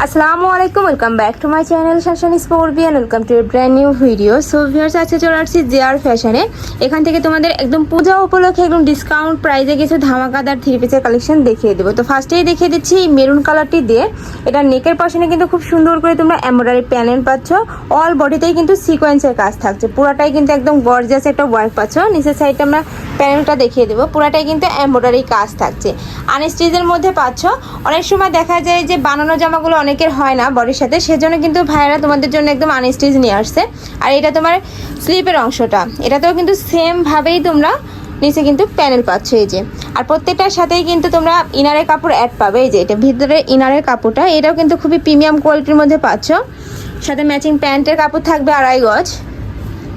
আসসালামু আলাইকুম, welcome back to my channel শাসানি স্পোর্বিয়ান। Welcome to a brand new video. So viewers, আজকে চলে আসছি জেআর ফ্যাশনে। এখান থেকে তোমাদের একদম পূজা উপলক্ষে একদম ডিসকাউন্ট প্রাইসে কিছু ধামাকাদার থ্রি পিসের কালেকশন দেখিয়ে দেবো। তো ফার্স্টেই দেখিয়ে দিচ্ছি এই মেরুন কালারটি দিয়ে। এটা নেকের পাশে কিন্তু খুব সুন্দর করে তোমরা এমব্রয়ডারি প্যানেল পাচ্ছ। অল বডিতেই কিন্তু সিকোয়েন্সের কাজ থাকছে, পুরাটাই কিন্তু একদম গর্জিয়াস একটা ওয়ার্ক পাচ্ছ। নিচের সাইডটা আমরা প্যানেলটা দেখিয়ে দেবো, পুরাটাই কিন্তু এমব্রয়ডারি কাজ থাকছে। আনস্টিচের মধ্যে পাচ্ছ। অনেক সময় দেখা যায় যে বানানো জামাগুলো অনেকের হয় না বডির সাথে, সেজন্য কিন্তু ভাইয়েরা তোমাদের জন্য একদম আনস্টিচ নিয়ে আসছে। আর এটা তোমার স্লিপের অংশটা, এটাতেও কিন্তু সেম ভাবেই তোমরা নিচে কিন্তু প্যানেল পাচ্ছ এই যে। আর প্রত্যেকটার সাথেই কিন্তু তোমরা ইনারের কাপড় অ্যাড পাবে। এই যে এটা ভিতরে ইনারের কাপড়টা, এটাও কিন্তু খুবই প্রিমিয়াম কোয়ালিটির মধ্যে পাচ্ছ। সাথে ম্যাচিং প্যান্টের কাপড় থাকবে 2.5 গজ।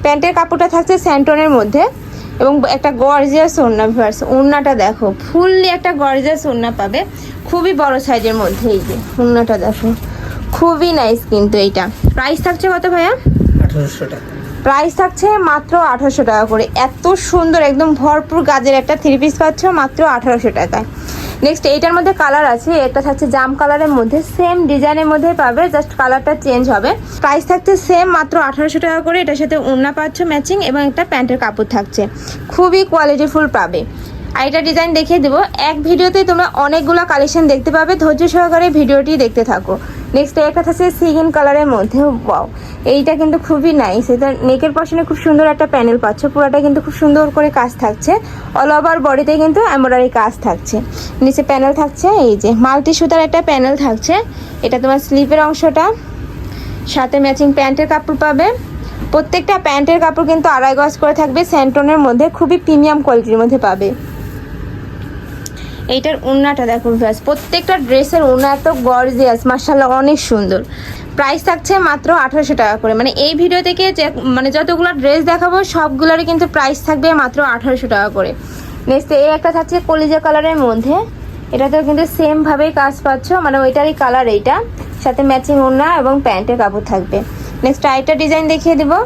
প্যান্টের কাপড়টা থাকছে স্যান্টনের মধ্যে এবং একটা গর্জিয়াস ওড়না। ভিউয়ার্স, ওড়নাটা দেখো, ফুললি একটা গর্জিয়াস ওড়না পাবে, খুবই বড় সাইজের মধ্যে। এই যে ওড়নাটা দেখো, খুবই নাইস। কিন্তু এইটা প্রাইস থাকছে কত ভাইয়া? 1800 টাকা। প্রাইস থাকছে মাত্র 1800 টাকা করে। এত সুন্দর একদম ভরপুর গাজের একটা থ্রি পিস পাচ্ছ মাত্র 1800 টাকায়। নেক্সট এইটার মধ্যে কালার আছে, একটা থাকছে জাম কালারের মধ্যে, সেম ডিজাইনের মধ্যে পাবে, জাস্ট কালারটা চেঞ্জ হবে। প্রাইস থাকছে সেম মাত্র 1800 টাকা করে। এটার সাথে ওড়না পাচ্ছ ম্যাচিং এবং একটা প্যান্টের কাপড় থাকছে, খুবই কোয়ালিটিফুল পাবে। আর এটা ডিজাইন দেখিয়ে দেবো, এক ভিডিওতে তোমরা অনেকগুলো কালেকশন দেখতে পাবে, ধৈর্য সহকারে ভিডিওটি দেখতে থাকো। নেক্সট একটা থাকছে সিগিন কালারের মধ্যে, ওয়াও এইটা কিন্তু খুবই নাইস। এটা নেকের পশনে খুব সুন্দর একটা প্যানেল পাচ্ছ, পুরোটা কিন্তু খুব সুন্দর করে কাজ থাকছে। অল ওভার বডিতে কিন্তু এমব্রয়ডারি কাজ থাকছে। নিচে প্যানেল থাকছে এই যে মাল্টি সুতার একটা প্যানেল থাকছে। এটা তোমার স্লিপের অংশটা, সাথে ম্যাচিং প্যান্টের কাপড় পাবে। প্রত্যেকটা প্যান্টের কাপড় কিন্তু 2.5 গজ করে থাকবে, স্যান্টনের মধ্যে খুবই প্রিমিয়াম কোয়ালিটির মধ্যে পাবে। এইটার ওড়নাটা দেখুন ভিউয়ার্স, প্রত্যেকটা ড্রেসের ওড়না এত গর্জিয়াস, মাশাআল্লাহ অনেক সুন্দর। প্রাইস থাকছে মাত্র 1800 টাকা করে। মানে এই ভিডিও থেকে যে যতগুলো ড্রেস দেখাবো সবগুলোরই কিন্তু প্রাইস থাকবে মাত্র 1800 টাকা করে। নেক্সট এই একটা থাকছে কলিজা কালারের মধ্যে, এটাতেও কিন্তু সেম ভাবেই কাজ পাচ্ছ, মানে ওইটারই কালার এইটা, সাথে ম্যাচিং ওড়না এবং প্যান্টের কাপড় থাকবে। নেক্সট আরেকটা ডিজাইন দেখিয়ে দেবো,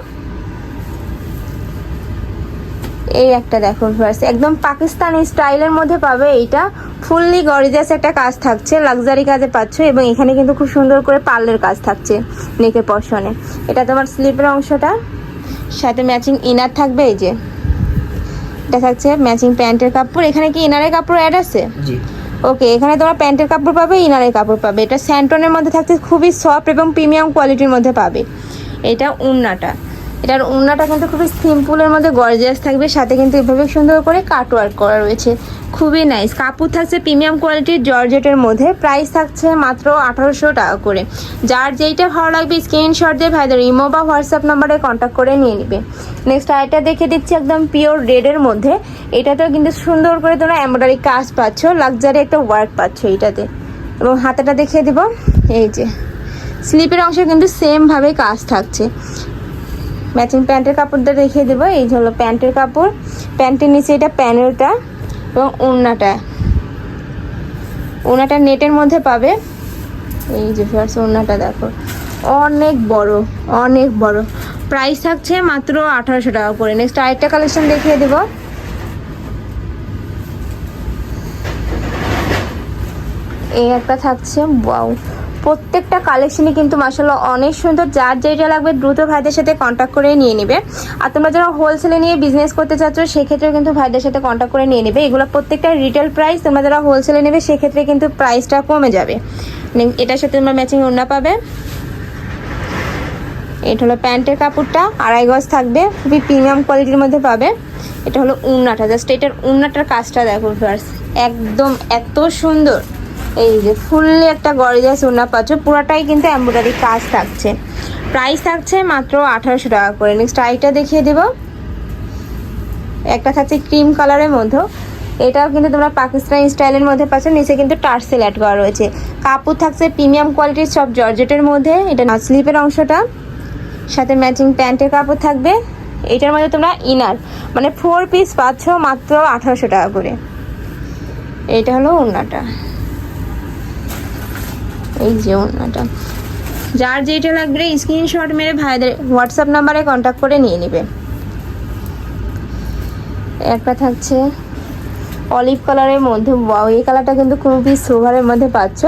এই একটা দেখো ভিউয়ার্স, একদম পাকিস্তানি স্টাইলের মধ্যে পাবে। এইটা ফুললি গর্জিয়াস একটা কাজ থাকছে, লাক্সারি কাজে পাচ্ছ এবং এখানে কিন্তু খুব সুন্দর করে পার্লের কাজ থাকছে নেকের পশনে। এটা তোমার স্লিপের অংশটা, সাথে ম্যাচিং ইনার থাকবে। এই যে এটা থাকছে ম্যাচিং প্যান্টের কাপড়। এখানে কি ইনারের কাপড় অ্যাড আছে? জি ওকে, এখানে তোমার প্যান্টের কাপড় পাবে, ইনারের কাপড় পাবে। এটা স্যান্টনের মধ্যে থাকছে, খুবই সফট এবং প্রিমিয়াম কোয়ালিটির মধ্যে পাবে। এটা ওড়নাটা, এটার ওড়নাটা কিন্তু খুবই সিম্পলের মধ্যে গর্জিয়াস থাকবে, সাথে কিন্তু এভাবে সুন্দর করে কাট ওয়ার্ক করা রয়েছে, খুবই নাইস। কাপড় থাকছে প্রিমিয়াম কোয়ালিটির জর্জেটের মধ্যে। প্রাইস থাকছে মাত্র 1800 টাকা করে। যার যেইটা ভালো লাগবে স্ক্রিনশট দিয়ে ভাইদের ইমো বা হোয়াটসঅ্যাপ নাম্বারে কন্ট্যাক্ট করে নিয়ে নিবে। নেক্সট আরেকটা দেখে দিচ্ছি একদম পিওর রেডের মধ্যে। এটাতেও কিন্তু সুন্দর করে তোমরা এমব্রয়ডারি কাজ পাচ্ছ, লাক্সারি একটা ওয়ার্ক পাচ্ছ এইটাতে। এবং হাতেটা দেখিয়ে দিব, এই যে স্লিপের অংশে কিন্তু সেমভাবে কাজ থাকছে। ম্যাচিং প্যান্টের কাপড়টা দেখিয়ে দেবো, এই হলো প্যান্টের কাপড়। প্যান্টের নিচে এটা প্যানেলটা এবং ওড়নাটা, ওড়নাটা নেটের মধ্যে পাবে। এই যে ফার্স্ট ওড়নাটা দেখো, অনেক বড়, অনেক বড়। প্রাইস থাকছে মাত্র 1800 টাকা করে। নেক্সট আরেকটা কালেকশন দেখিয়ে দেবো, এই একটা থাকছে, ওয়াও প্রত্যেকটা কালেকশনই কিন্তু মাশাআল্লাহ অনেক সুন্দর। যার যেটা লাগবে দ্রুত ভাইদের সাথে কন্ট্যাক্ট করে নিয়ে নিবে। আর তোমরা যারা হোলসেলে নিয়ে বিজনেস করতে চাচ্ছ সেক্ষেত্রেও কিন্তু ভাইদের সাথে কন্ট্যাক্ট করে নিয়ে নেবে। এগুলো প্রত্যেকটা রিটেল প্রাইস, তোমরা যারা হোলসেলে নেবে সেক্ষেত্রে কিন্তু প্রাইসটা কমে যাবে। এটার সাথে তোমরা ম্যাচিং ওড়না পাবে। এটা হলো প্যান্টের কাপড়টা, 2.5 গজ থাকবে, খুবই প্রিমিয়াম কোয়ালিটির মধ্যে পাবে। এটা হলো ওড়নাটা, জাস্ট এটার ওড়নাটার কাজটা দেখো ভিউয়ার্স, একদম এত সুন্দর। এই যে ফুললি একটা গর্জিয়াস ওড়না পাচ্ছ, পুরোটাই কিন্তু এমব্রয়ডারি কাজ থাকছে। প্রাইস থাকছে মাত্র 1800 টাকা করে। নেক্সট আইটা দেখিয়ে দেব, একটা থাকছে ক্রিম কালারের মধ্যে, এটাও কিন্তু তোমরা পাকিস্তানি স্টাইলের মধ্যে পাচ্ছ। নিচে কিন্তু টার্সেল অ্যাড করা রয়েছে, কাপড় থাকছে প্রিমিয়াম কোয়ালিটির সব জর্জেটের মধ্যে। এটা না স্লিপের অংশটা, সাথে ম্যাচিং প্যান্টের কাপড় থাকবে। এটার মধ্যে তোমরা ইনার মানে 4 পিস পাচ্ছ মাত্র 1800 টাকা করে। এইটা হলো ওড়নাটা, এই যে ওড়নাটা। যার যেটা লাগবে স্ক্রিনশট মেরে ভাইদের হোয়াটসঅ্যাপ নাম্বারে কন্ট্যাক্ট করে নিয়ে নেবে। একটা থাকছে অলিভ কালারের মধ্যে, এই কালারটা কিন্তু খুবই সোভারের মধ্যে পাচ্ছ।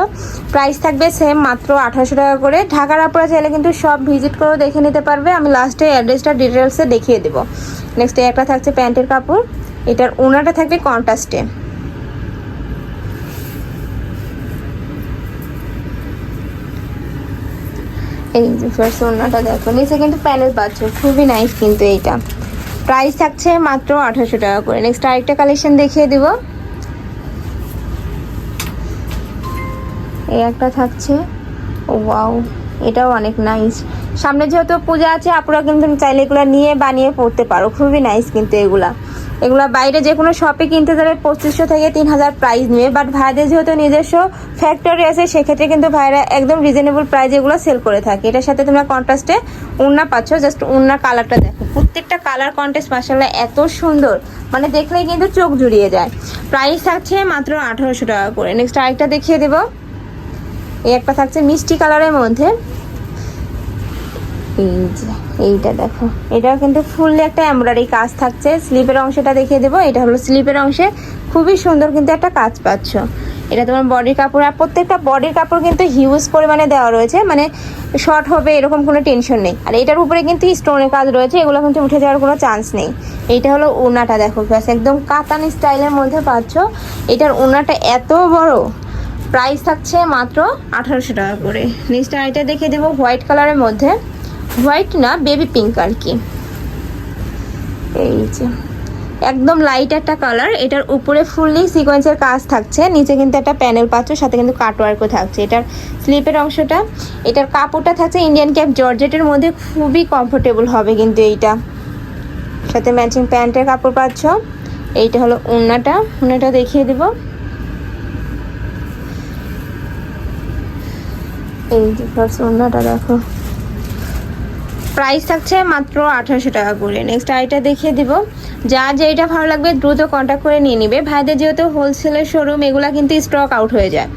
প্রাইস থাকবে সেম মাত্র 1800 টাকা করে। ঢাকার আপনারা চাইলে কিন্তু সব ভিজিট করে দেখে নিতে পারবে, আমি লাস্টে অ্যাড্রেসটা ডিটেলসে দেখিয়ে দেবো। নেক্সট একটা থাকছে প্যান্টের কাপড়, এটার ওনাটা থাকবে কন্ট্রাস্টে। এই যে ফার্স্ট ওনাটা দেখো, নিচে কিন্তু প্যানেল পাচ্ছ, খুবই নাইস কিন্তু এইটা। প্রাইস থাকছে মাত্র 1800 টাকা করে। নেক্সট আরেকটা কালেকশন দেখিয়ে দিব, এই একটা থাকছে, ও ওয়াও, এটাও অনেক নাইস। সামনে যেহেতু পূজা আছে, আপনারা কিন্তু চাইলে এগুলো নিয়ে বানিয়ে পড়তে পারো, খুবই নাইস কিন্তু এগুলা বাইরে যে কোনো শপে কিনতে যাবে 2500 থেকে 3000 প্রাইস নেবে, বাট ভাইদের যেহেতু নিজস্ব ফ্যাক্টরি আছে, সেক্ষেত্রে কিন্তু ভাইরা একদম রিজনেবল প্রাইসে এগুলো সেল করে থাকে। এটার সাথে তোমরা কন্ট্রাস্টে ওড়না পাচ্ছ, জাস্ট ওড়নার কালারটা দেখো, প্রত্যেকটা কালার কন্ট্রাস্ট মাশাআল্লাহ এত সুন্দর, মানে দেখলেই কিন্তু চোখ জুড়িয়ে যায়। প্রাইস থাকছে মাত্র 1800 টাকা করে। নেক্সট আরেকটা দেখিয়ে দেবো, এই একটা থাকছে মিষ্টি কালারের মধ্যে, এই যে এইটা দেখো, এটাও কিন্তু ফুললি একটা এমব্রয়ডারি কাজ থাকছে। স্লিপের অংশটা দেখিয়ে দেবো, এটা হলো স্লিপের অংশে খুবই সুন্দর কিন্তু একটা কাজ পাচ্ছ। এটা তোমার বডির কাপড়, আর প্রত্যেকটা বডির কাপড় কিন্তু হিউজ পরিমাণে দেওয়া রয়েছে, মানে শর্ট হবে এরকম কোনো টেনশন নেই। আর এটার উপরে কিন্তু স্টোনের কাজ রয়েছে, এগুলো কিন্তু উঠে যাওয়ার কোনো চান্স নেই। এইটা হলো ওড়নাটা দেখো, ব্যাস একদম কাতান স্টাইলের মধ্যে পাচ্ছ। এটার ওড়নাটা এত বড়, প্রাইস থাকছে মাত্র 1800 টাকা করে। নেক্সট আইটা দেখিয়ে দেবো হোয়াইট কালারের মধ্যে, হোয়াইট না বেবি পিঙ্ক আর কি, এই যে একদম লাইট একটা কালার। এটার উপরে ফুললি সিকোয়েন্সের কাজ থাকছে, নিচে কিন্তু একটা প্যানেল পাচ্ছ, সাথে কিন্তু কাটওয়ার্কও থাকছে। এটার স্লিপের অংশটা, এটার কাপড়টা থাকছে ইন্ডিয়ান ক্যাপ জর্জেটের মধ্যে, খুবই কমফোর্টেবল হবে কিন্তু এইটা। সাথে ম্যাচিং প্যান্টের কাপড় পাচ্ছ। এইটা হলো ওড়নাটা দেখিয়ে দিব, এই যে ফার্স্ট ওড়নাটা দেখো, প্রাইস থাকছে মাত্র 1800 টাকা করে। নেক্সট আইটা দেখিয়ে দিব, যা যেটা ভালো লাগবে দ্রুত কন্ট্যাক্ট করে নিয়ে নিবে। ভাইদের যেহেতু হোলসেলের শোরুম, এগুলা কিন্তু স্টক আউট হয়ে যায়।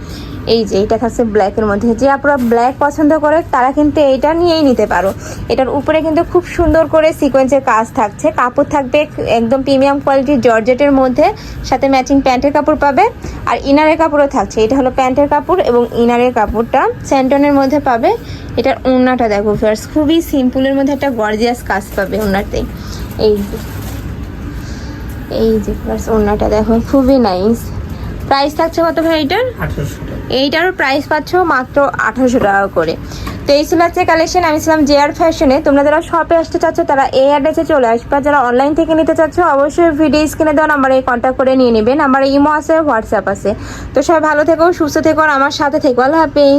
এই যে এটা থাকছে ব্ল্যাকের মধ্যে, যে আপনারা ব্ল্যাক পছন্দ করে তারা কিন্তু এইটা নিয়েই নিতে পারো। এটার উপরে কিন্তু খুব সুন্দর করে সিকোয়েন্সের কাজ থাকছে, কাপড় থাকবে একদম প্রিমিয়াম কোয়ালিটির জর্জেটের মধ্যে, সাথে ম্যাচিং প্যান্টের কাপড় পাবে, আর ইনারের কাপড়ও থাকছে। এটা হলো প্যান্টের কাপড় এবং ইনারের কাপড়টা স্যান্টনের মধ্যে পাবে। এটার ওড়নাটা দেখো ফার্স্ট, খুবই সিম্পলের মধ্যে একটা গর্জিয়াস কাজ পাবে ওড়নাতে। এই যে ফার্স্ট ওড়নাটা দেখো, খুবই নাইস। প্রাইস থাকছে কত ভাই এইটার? 1800 টাকা। এইটারও প্রাইস পাচ্ছ মাত্র 1800 টাকা করে। তো এই ছিল হচ্ছে কালেকশন। আমি ছিলাম জেআর ফ্যাশনে। তোমরা যারা শপে আসতে চাচ্ছ তারা এই অ্যাড্রেসে চলে আসবে, যারা অনলাইন থেকে নিতে চাচ্ছ অবশ্যই ভিডিও স্ক্রিনে দেওয়া নাম্বারে কন্ট্যাক্ট করে নিয়ে নেবেন। আমার ইমো আছে, হোয়াটসঅ্যাপ আছে। তো সবাই ভালো থেকো, সুস্থ থেকো, আর আমার সাথে থেকো। আল্লাহ হাফেজ।